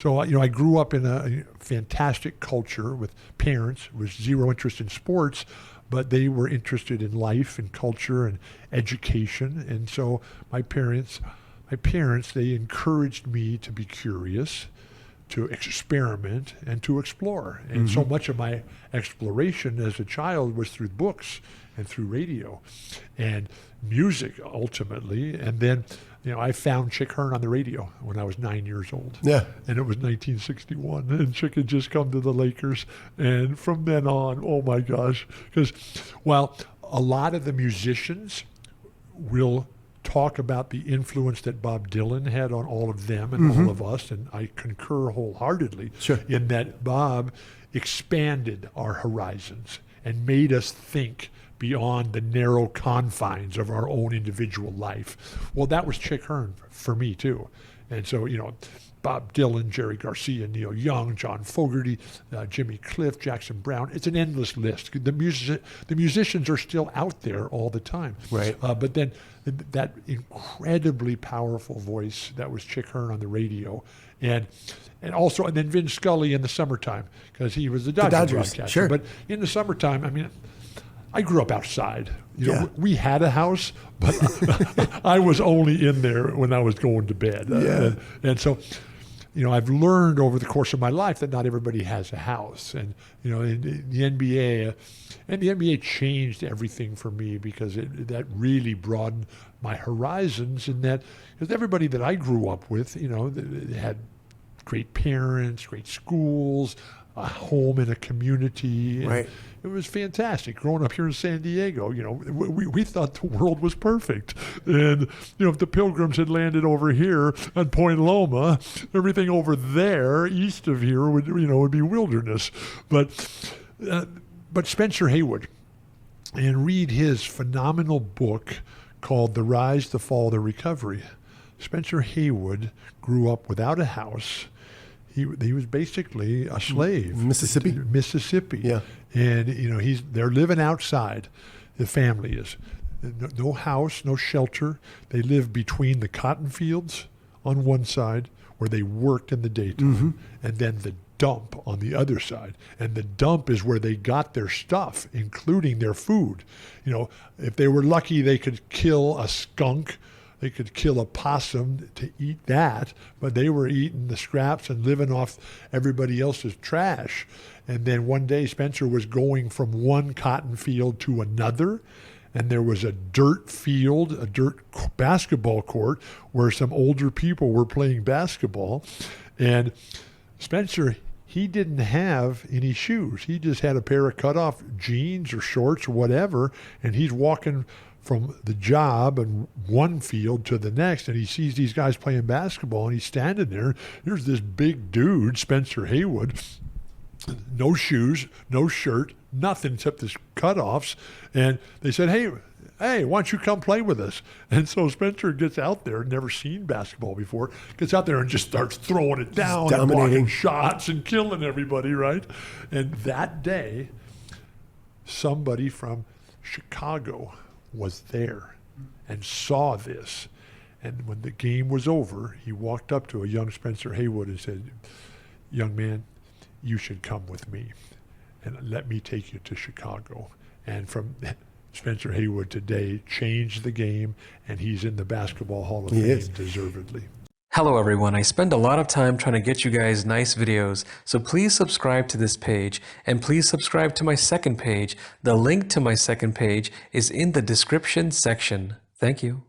So, I grew up in a fantastic culture with parents with zero interest in sports, but they were interested in life and culture and education. And so my parents, they encouraged me to be curious, to experiment, and to explore. And so much of my exploration as a child was through books and through radio and music ultimately. And then, I found Chick Hearn on the radio when I was 9 years old. Yeah. And it was 1961, and Chick had just come to the Lakers. And from then on, oh my gosh, because while a lot of the musicians will talk about the influence that Bob Dylan had on all of them and all of us, and I concur wholeheartedly in that Bob expanded our horizons and made us think beyond the narrow confines of our own individual life. Well, that was Chick Hearn for me too. And so, Bob Dylan, Jerry Garcia, Neil Young, John Fogerty, Jimmy Cliff, Jackson Browne. It's an endless list. The musicians are still out there all the time. Right. But then that incredibly powerful voice that was Chick Hearn on the radio, and then Vin Scully in the summertime, because he was the Dodgers broadcaster. Sure. But in the summertime, I grew up outside. We had a house, but I was only in there when I was going to bed. And so, I've learned over the course of my life that not everybody has a house. And, in the NBA changed everything for me, because that really broadened my horizons, in that, because everybody that I grew up with, they had great parents, great schools, a home in a community. Right. It was fantastic growing up here in San Diego. We thought the world was perfect. And, if the Pilgrims had landed over here at Point Loma, everything over there east of here would be wilderness. But Spencer Haywood, and read his phenomenal book called The Rise, the Fall, the Recovery. Spencer Haywood grew up without a house. He was basically a slave. Mississippi. Yeah. And, they're living outside. The family is. No house, no shelter. They live between the cotton fields on one side, where they worked in the daytime, and then the dump on the other side. And the dump is where they got their stuff, including their food. If they were lucky, they could kill a skunk. They could kill a possum to eat that, but they were eating the scraps and living off everybody else's trash. And then one day Spencer was going from one cotton field to another, and there was a dirt field, a dirt basketball court, where some older people were playing basketball. And Spencer, he didn't have any shoes. He just had a pair of cut-off jeans or shorts or whatever, and he's walking from the job and one field to the next, and he sees these guys playing basketball, and he's standing there. Here's this big dude, Spencer Haywood, no shoes, no shirt, nothing except his cutoffs. And they said, hey, why don't you come play with us? And so Spencer gets out there, never seen basketball before, gets out there and just starts throwing it down, and blocking shots and killing everybody, right? And that day, somebody from Chicago was there and saw this. And when the game was over, he walked up to a young Spencer Haywood and said, young man, you should come with me and let me take you to Chicago. And from Spencer Haywood today changed the game, and he's in the Basketball Hall of Fame deservedly. Hello everyone, I spend a lot of time trying to get you guys nice videos, so please subscribe to this page, and please subscribe to my second page. The link to my second page is in the description section. Thank you.